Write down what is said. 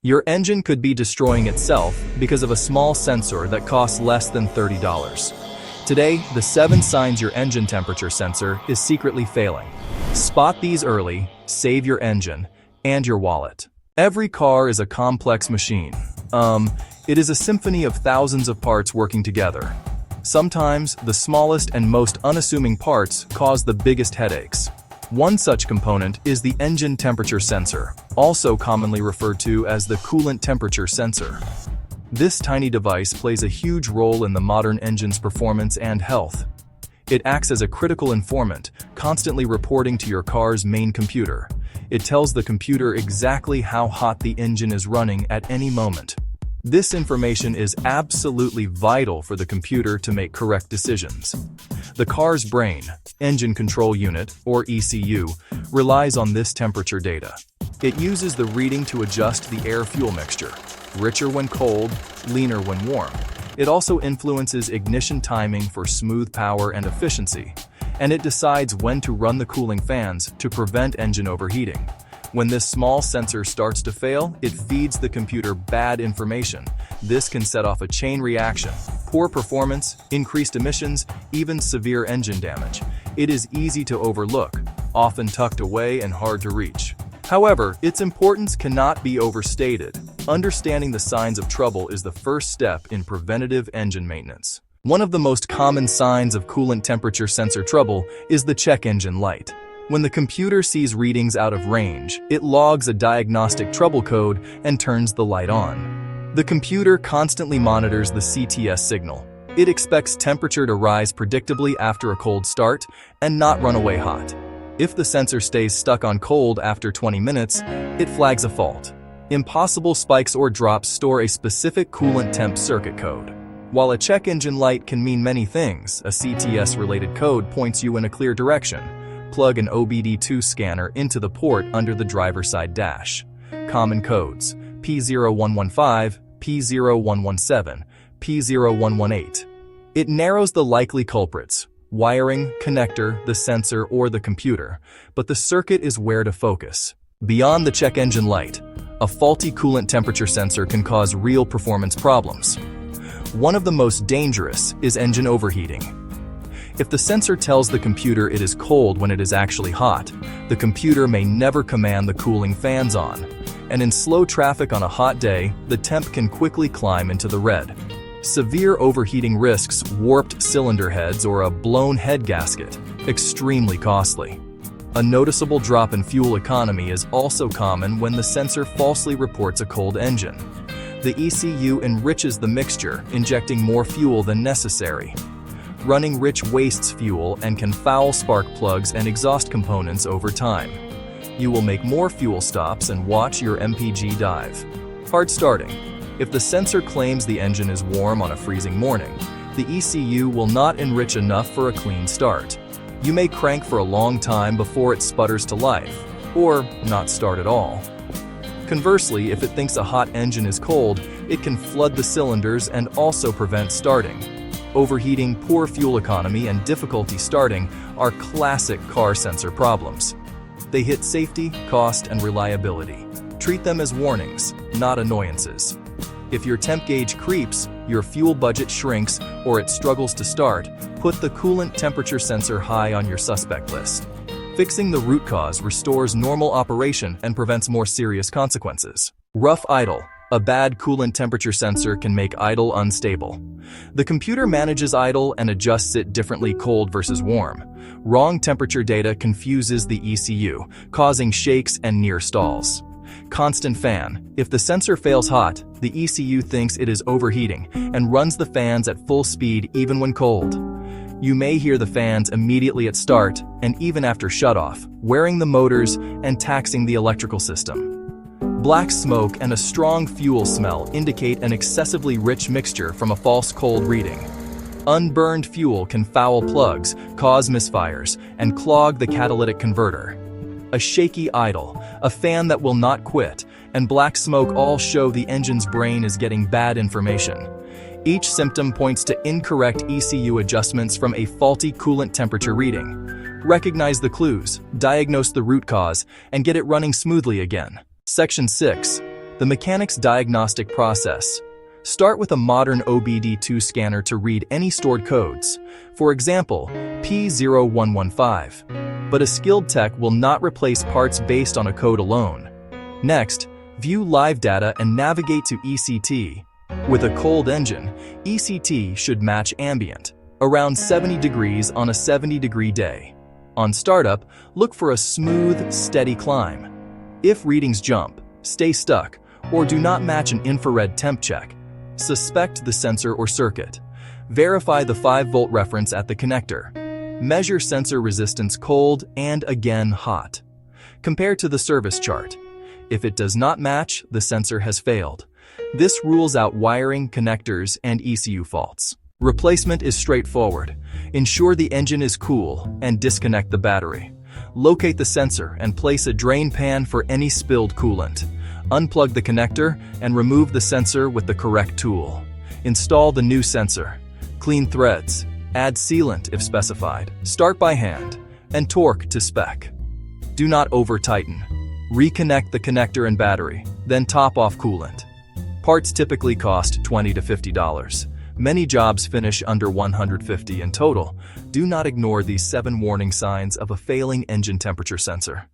Your engine could be destroying itself because of a small sensor that costs less than $30. Today, the 7 signs your engine temperature sensor is secretly failing. Spot these early, save your engine and your wallet. Every car is a complex machine. It is a symphony of thousands of parts working together. Sometimes, the smallest and most unassuming parts cause the biggest headaches. One such component is the engine temperature sensor, also commonly referred to as the coolant temperature sensor. This tiny device plays a huge role in the modern engine's performance and health. It acts as a critical informant, constantly reporting to your car's main computer. It tells the computer exactly how hot the engine is running at any moment. This information is absolutely vital for the computer to make correct decisions. The car's brain, engine control unit, or ECU, relies on this temperature data. It uses the reading to adjust the air-fuel mixture, richer when cold, leaner when warm. It also influences ignition timing for smooth power and efficiency, and it decides when to run the cooling fans to prevent engine overheating. When this small sensor starts to fail, it feeds the computer bad information. This can set off a chain reaction: poor performance, increased emissions, even severe engine damage. It is easy to overlook, often tucked away and hard to reach. However, its importance cannot be overstated. Understanding the signs of trouble is the first step in preventative engine maintenance. One of the most common signs of coolant temperature sensor trouble is the check engine light. When the computer sees readings out of range, it logs a diagnostic trouble code and turns the light on. The computer constantly monitors the CTS signal. It expects temperature to rise predictably after a cold start and not run away hot. If the sensor stays stuck on cold after 20 minutes, it flags a fault. Impossible spikes or drops store a specific coolant temp circuit code. While a check engine light can mean many things, a CTS-related code points you in a clear direction. Plug an OBD2 scanner into the port under the driver's side dash. Common codes: P0115, P0117, P0118. It narrows the likely culprits: wiring, connector, the sensor, or the computer, but the circuit is where to focus. Beyond the check engine light, a faulty coolant temperature sensor can cause real performance problems. One of the most dangerous is engine overheating. If the sensor tells the computer it is cold when it is actually hot, the computer may never command the cooling fans on. And in slow traffic on a hot day, the temp can quickly climb into the red. Severe overheating risks warped cylinder heads or a blown head gasket, extremely costly. A noticeable drop in fuel economy is also common when the sensor falsely reports a cold engine. The ECU enriches the mixture, injecting more fuel than necessary. Running rich wastes fuel and can foul spark plugs and exhaust components over time. You will make more fuel stops and watch your MPG dive. Hard starting. If the sensor claims the engine is warm on a freezing morning, the ECU will not enrich enough for a clean start. You may crank for a long time before it sputters to life, or not start at all. Conversely, if it thinks a hot engine is cold, it can flood the cylinders and also prevent starting. Overheating, poor fuel economy, and difficulty starting are classic car sensor problems. They hit safety, cost, and reliability. Treat them as warnings, not annoyances. If your temp gauge creeps, your fuel budget shrinks, or it struggles to start, put the coolant temperature sensor high on your suspect list. Fixing the root cause restores normal operation and prevents more serious consequences. Rough idle. A bad coolant temperature sensor can make idle unstable. The computer manages idle and adjusts it differently cold versus warm. Wrong temperature data confuses the ECU, causing shakes and near stalls. Constant fan. If the sensor fails hot, the ECU thinks it is overheating and runs the fans at full speed even when cold. You may hear the fans immediately at start and even after shutoff, wearing the motors and taxing the electrical system. Black smoke and a strong fuel smell indicate an excessively rich mixture from a false cold reading. Unburned fuel can foul plugs, cause misfires, and clog the catalytic converter. A shaky idle, a fan that will not quit, and black smoke all show the engine's brain is getting bad information. Each symptom points to incorrect ECU adjustments from a faulty coolant temperature reading. Recognize the clues, diagnose the root cause, and get it running smoothly again. Section 6. The mechanic's diagnostic process. Start with a modern OBD2 scanner to read any stored codes, for example, P0115. But a skilled tech will not replace parts based on a code alone. Next, view live data and navigate to ECT. With a cold engine, ECT should match ambient, around 70 degrees on a 70-degree day. On startup, look for a smooth, steady climb. If readings jump, stay stuck, or do not match an infrared temp check, suspect the sensor or circuit. Verify the 5-volt reference at the connector. Measure sensor resistance cold and again hot. Compare to the service chart. If it does not match, the sensor has failed. This rules out wiring, connectors, and ECU faults. Replacement is straightforward. Ensure the engine is cool and disconnect the battery. Locate the sensor and place a drain pan for any spilled coolant. Unplug the connector and remove the sensor with the correct tool. Install the new sensor. Clean threads. Add sealant if specified. Start by hand and torque to spec. Do not over-tighten. Reconnect the connector and battery, then top off coolant. Parts typically cost $20 to $50. Many jobs finish under $150 in total. Do not ignore these 7 warning signs of a failing engine temperature sensor.